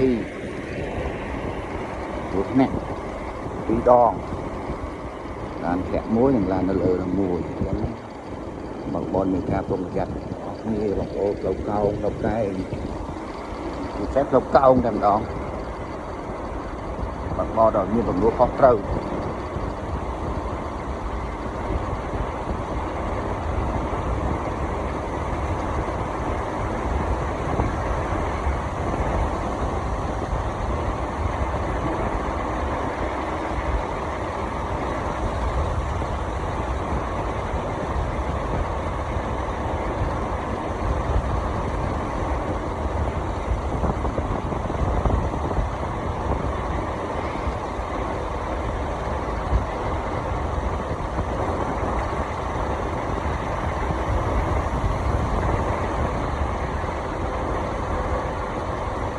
thi một nè tí đòn làm kẹt muối làm nó lờ mùi bằng bon mình ca không chặt như bằng ô lộc cao lộc cái xếp lộc cao làm đó bằng bo rồi như bằng lúa khó trâu